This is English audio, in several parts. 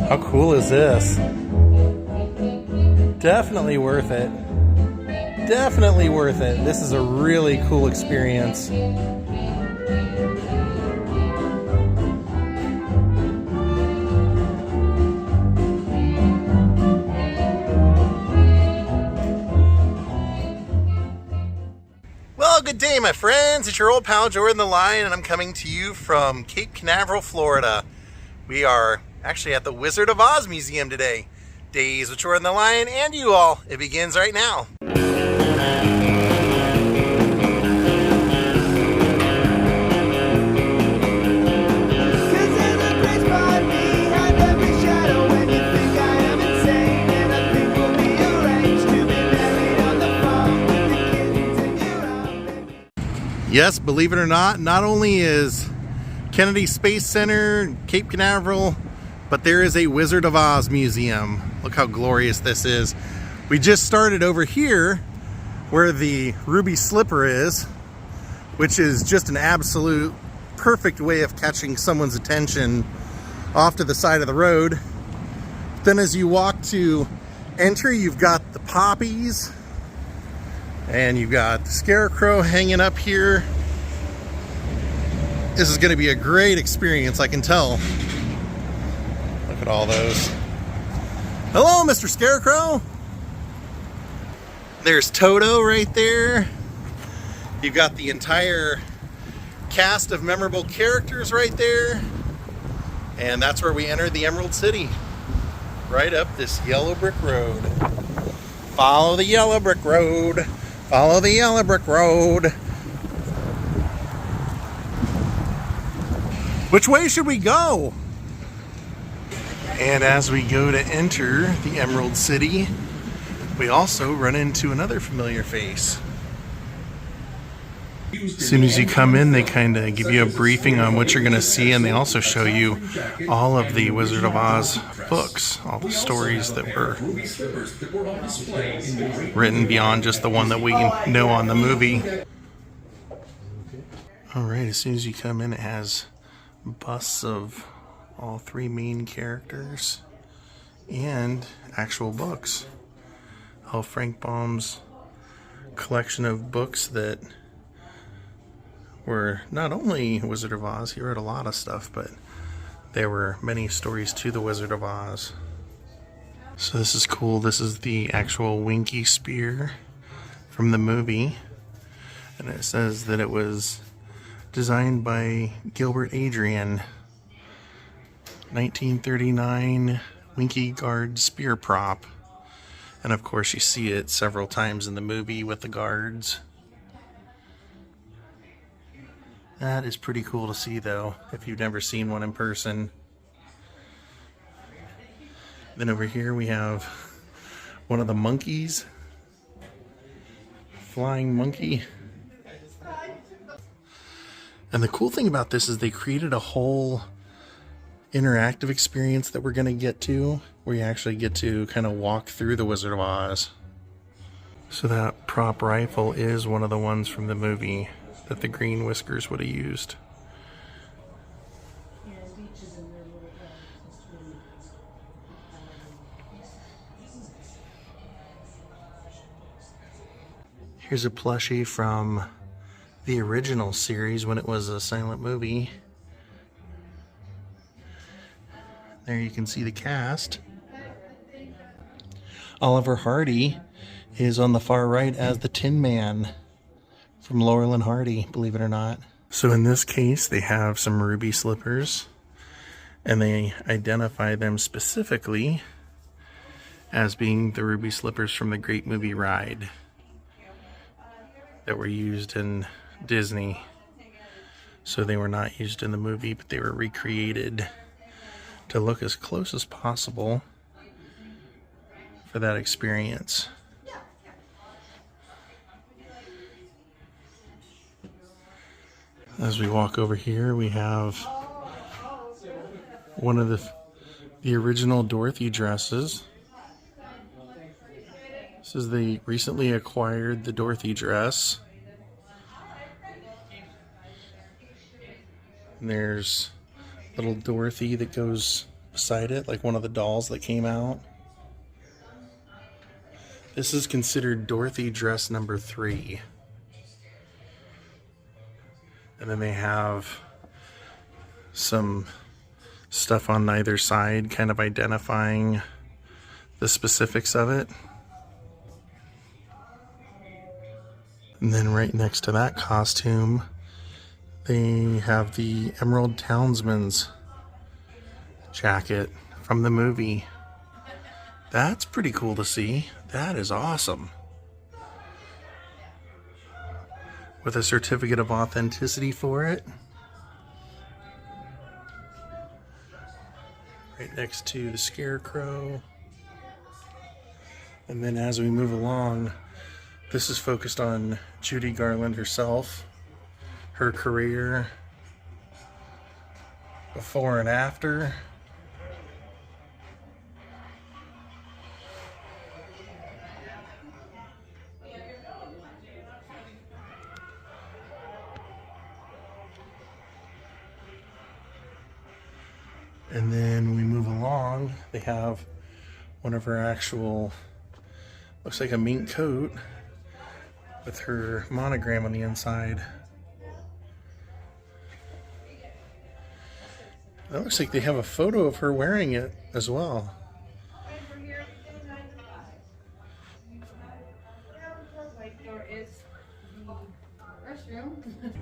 How cool is this? Definitely worth it. Definitely worth it. This is a really cool experience. Well, good day, my friends. It's your old pal Jordan the Lion, and I'm coming to you from Cape Canaveral, Florida. We are actually at the Wizard of Oz Museum today. Daze with Jordan the Lion and you all. It begins right now. Yes, believe it or not only is Kennedy Space Center, Cape Canaveral, but there is a Wizard of Oz museum. Look how glorious this is. We just started over here where the ruby slipper is, which is just an absolute perfect way of catching someone's attention off to the side of the road. Then as you walk to enter, you've got the poppies, and you've got the scarecrow hanging up here. This is going to be a great experience, I can tell. Look at all those. Hello, Mr. Scarecrow. There's Toto right there. You've got the entire cast of memorable characters right there. And that's where we entered the Emerald City. Right up this yellow brick road. Follow the yellow brick road. Follow the yellow brick road. Which way should we go? And as we go to enter the Emerald City, we also run into another familiar face. As soon as you come in, they kind of give you a briefing on what you're going to see, and they also show you all of the Wizard of Oz books, all the stories that were written beyond just the one that we know on the movie. Alright, as soon as you come in, it has busts of all three main characters and actual books. L. Frank Baum's collection of books that were not only Wizard of Oz, he wrote a lot of stuff, but there were many stories to the Wizard of Oz. So this is cool. This is the actual Winky spear from the movie, and it says that it was designed by Gilbert Adrian. 1939 Winky Guard spear prop. And of course you see it several times in the movie with the guards. That is pretty cool to see, though, if you've never seen one in person. Then over here we have one of the monkeys. Flying monkey. And the cool thing about this is they created a whole interactive experience that we're going to get to, where you actually get to kind of walk through the Wizard of Oz. So that prop rifle is one of the ones from the movie that the Green Whiskers would have used. Here's a plushie from the original series when it was a silent movie. There you can see the cast. Oliver Hardy is on the far right as the Tin Man from Laurel and Hardy, believe it or not. So in this case, they have some ruby slippers, and they identify them specifically as being the ruby slippers from the Great Movie Ride that were used in Disney. So they were not used in the movie, but they were recreated to look as close as possible for that experience. As we walk over here, we have one of the original Dorothy dresses. This is the recently acquired the Dorothy dress. And there's little Dorothy that goes beside it, like one of the dolls that came out. This is considered Dorothy dress number 3. And then they have some stuff on either side kind of identifying the specifics of it. And then right next to that costume, they have the Emerald Townsman's jacket from the movie. That's pretty cool to see. That is awesome. With a certificate of authenticity for it. Right next to the Scarecrow. And then as we move along, this is focused on Judy Garland herself, her career, before and after. And then we move along, they have one of her actual, looks like a mink coat with her monogram on the inside. That looks like they have a photo of her wearing it as well.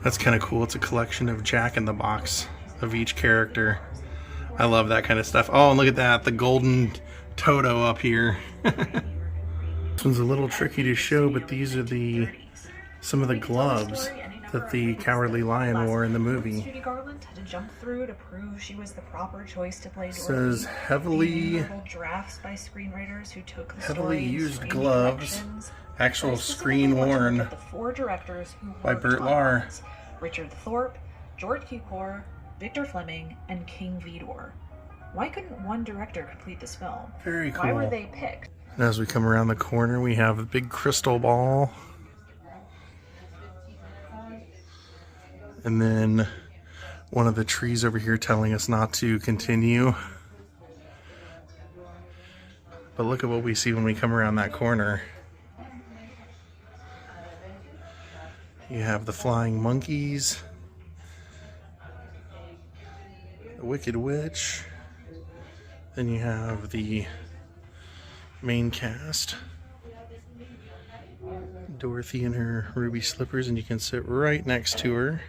That's kind of cool. It's a collection of Jack in the Box of each character. I love that kind of stuff. Oh, and look at that, the golden Toto up here. This one's a little tricky to show, but these are some of the gloves that the Cowardly Lion wore in the movie. Judy Garland had to jump through to prove she was the proper choice to play Dorothy. Says heavily drafts by screenwriters who took the heavily used gloves, actual screen worn the 4 directors who by Burt Lahr. Richard Thorpe, George Cukor, Victor Fleming, and King Vidor. Why couldn't one director complete this film? Very cool. Why were they picked? And as we come around the corner, we have a big crystal ball. And then one of the trees over here telling us not to continue. But look at what we see when we come around that corner. You have the flying monkeys, the Wicked Witch, then you have the main cast, Dorothy in her ruby slippers, and you can sit right next to her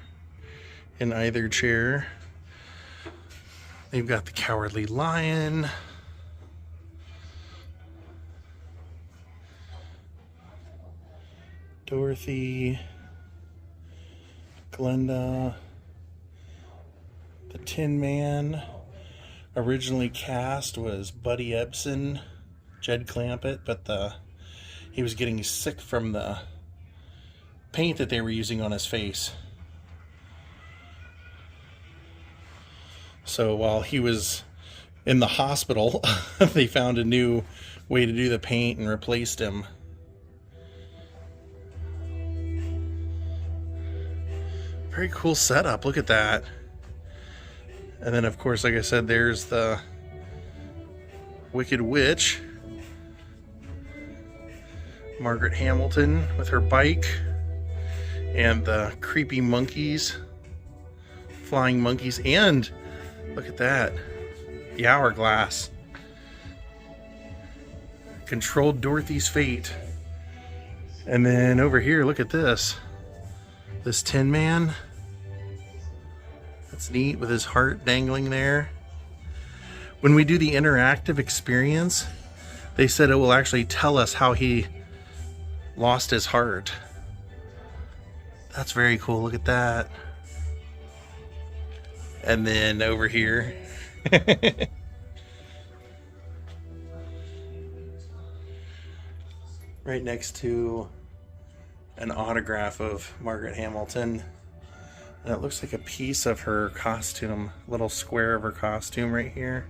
in either chair. They've got the Cowardly Lion, Dorothy, Glenda, the Tin Man. Originally cast was Buddy Ebsen, Jed Clampett, but he was getting sick from the paint that they were using on his face. So while he was in the hospital, they found a new way to do the paint and replaced him. Very cool setup, look at that. And then of course, like I said, there's the Wicked Witch, Margaret Hamilton with her bike, and the creepy monkeys, flying monkeys, and look at that, the hourglass. Controlled Dorothy's fate. And then over here, look at this. This Tin Man. That's neat with his heart dangling there. When we do the interactive experience, they said it will actually tell us how he lost his heart. That's very cool. Look at that. And then over here, right next to an autograph of Margaret Hamilton. And it looks like a piece of her costume, little square of her costume right here.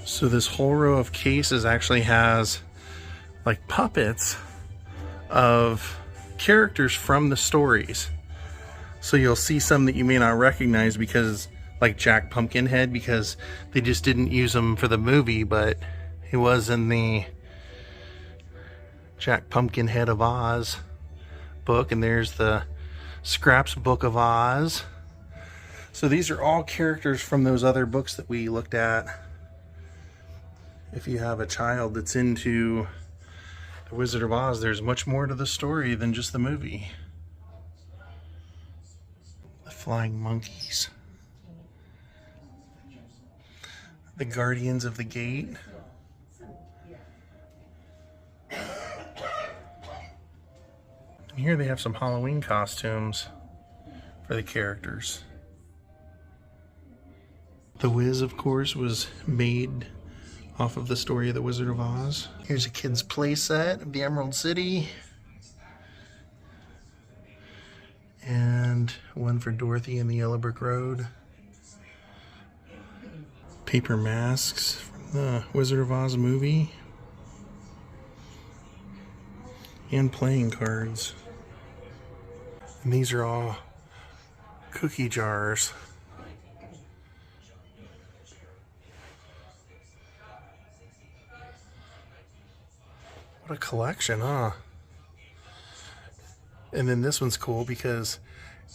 So this whole row of cases actually has like puppets of characters from the stories. So you'll see some that you may not recognize because like Jack Pumpkinhead, because they just didn't use him for the movie, but he was in the Jack Pumpkinhead of Oz book, and there's the Scraps Book of Oz. So these are all characters from those other books that we looked at. If you have a child that's into The Wizard of Oz, there's much more to the story than just the movie. The flying monkeys. The guardians of the gate. And here they have some Halloween costumes for the characters. The Wiz, of course, was made off of the story of The Wizard of Oz. Here's a kid's play set of the Emerald City. And one for Dorothy and the Yellow Brick Road. Paper masks from the Wizard of Oz movie. And playing cards. And these are all cookie jars. What a collection, huh? And then this one's cool because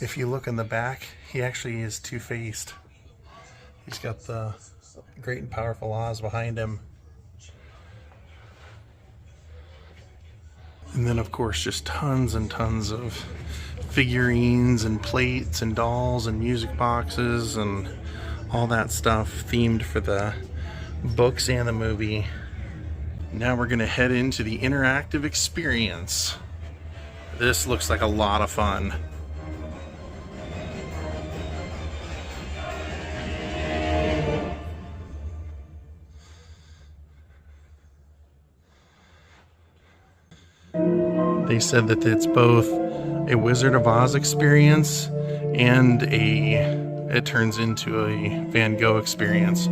if you look in the back, he actually is two-faced. He's got the Great and Powerful Oz behind him. And then, of course, just tons and tons of figurines and plates and dolls and music boxes and all that stuff themed for the books and the movie. Now we're going to head into the interactive experience. This looks like a lot of fun. They said that it's both a Wizard of Oz experience and it turns into a Van Gogh experience.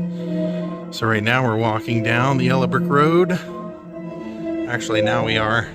So right now we're walking down the Yellow Brick Road. Actually, now we are.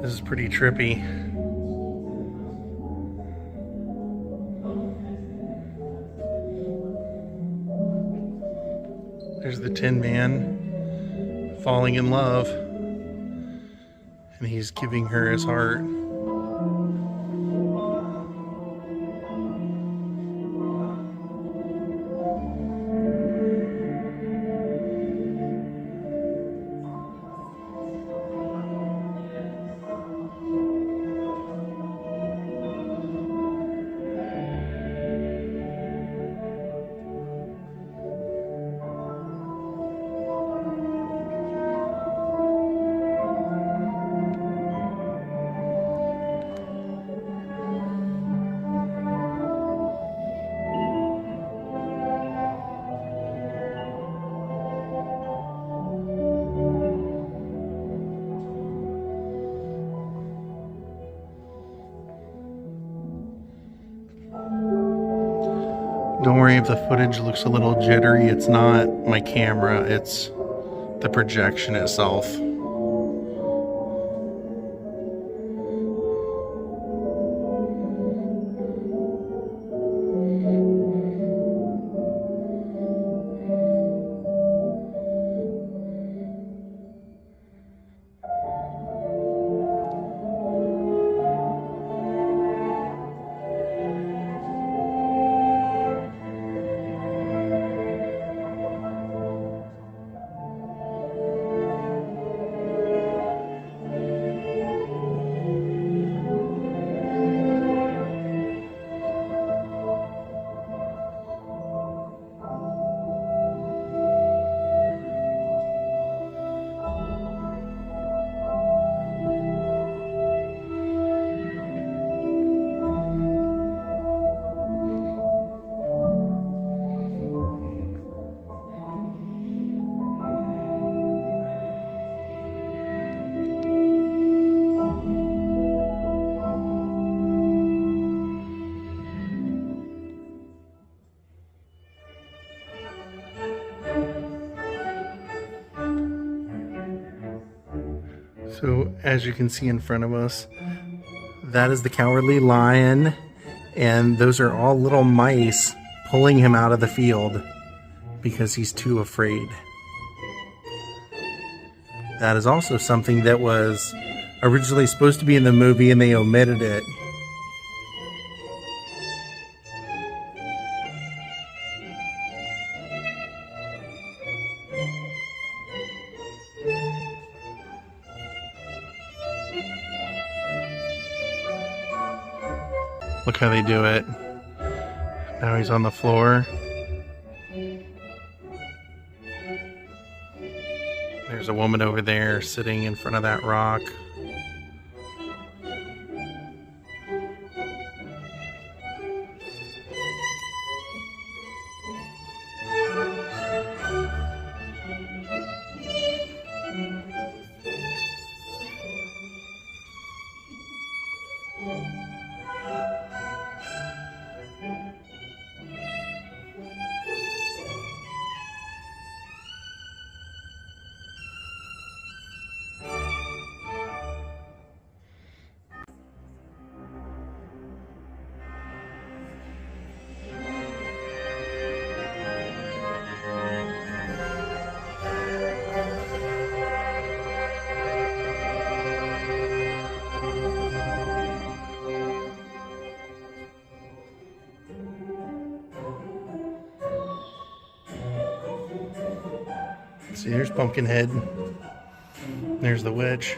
This is pretty trippy. There's the Tin Man falling in love, and he's giving her his heart. Don't worry if the footage looks a little jittery. It's not my camera, it's the projection itself. So as you can see in front of us, that is the Cowardly Lion, and those are all little mice pulling him out of the field because he's too afraid. That is also something that was originally supposed to be in the movie and they omitted it. Look how they do it. Now he's on the floor. There's a woman over there sitting in front of that rock. See, there's Pumpkinhead. There's the witch.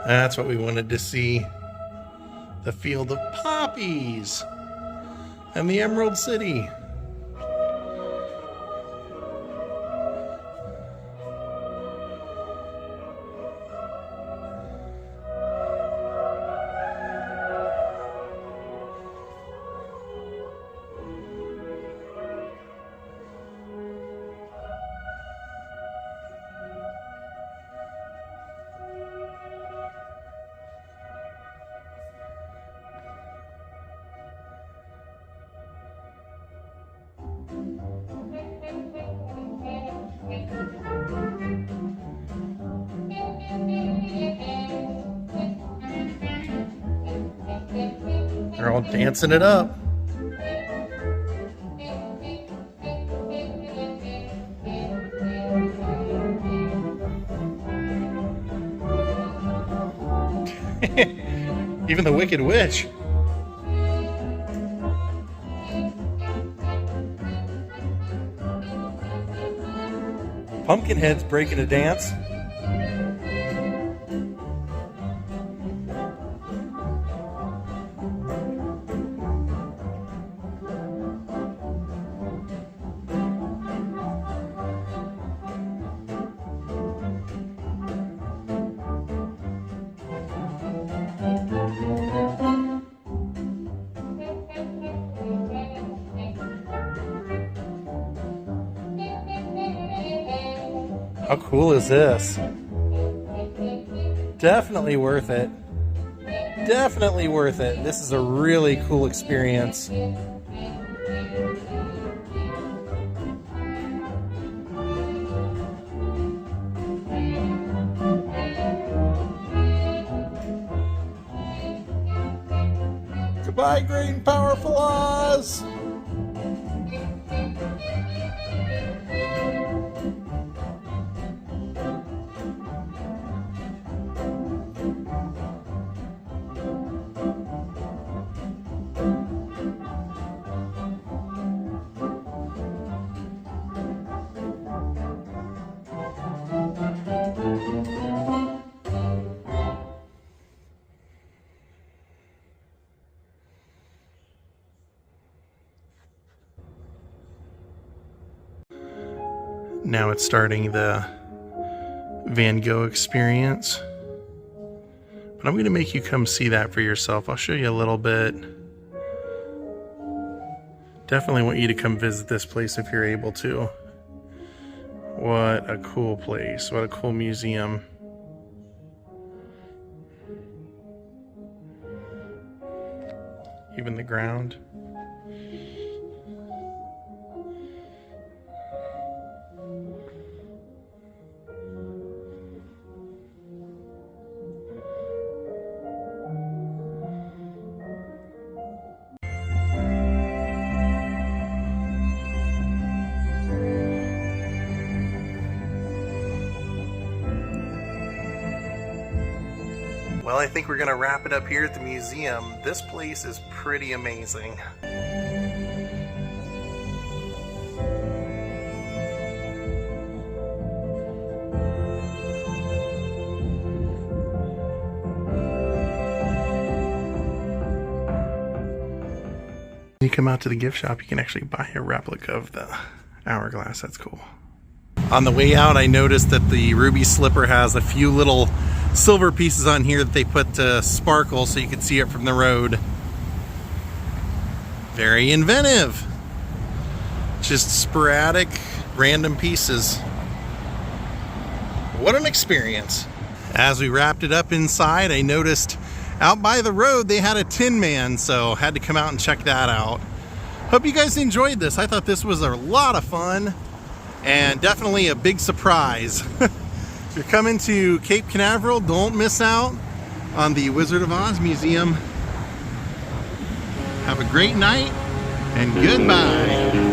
That's what we wanted to see. The field of poppies and the Emerald City. They're all dancing it up. Even the Wicked Witch. Pumpkinhead's breaking a dance. How cool is this? Definitely worth it. Definitely worth it. This is a really cool experience. Goodbye, great and powerful Oz! Now it's starting the Van Gogh experience. But I'm going to make you come see that for yourself. I'll show you a little bit. Definitely want you to come visit this place if you're able to. What a cool place. What a cool museum. Even the ground. Well, I think we're going to wrap it up here at the museum. This place is pretty amazing. When you come out to the gift shop, you can actually buy a replica of the hourglass. That's cool. On the way out, I noticed that the ruby slipper has a few little silver pieces on here that they put to sparkle so you can see it from the road. Very inventive. Just sporadic, random pieces. What an experience. As we wrapped it up inside, I noticed out by the road they had a Tin Man, so had to come out and check that out. Hope you guys enjoyed this. I thought this was a lot of fun and definitely a big surprise. If you're coming to Cape Canaveral, don't miss out on the Wizard of Oz Museum. Have a great night and goodbye.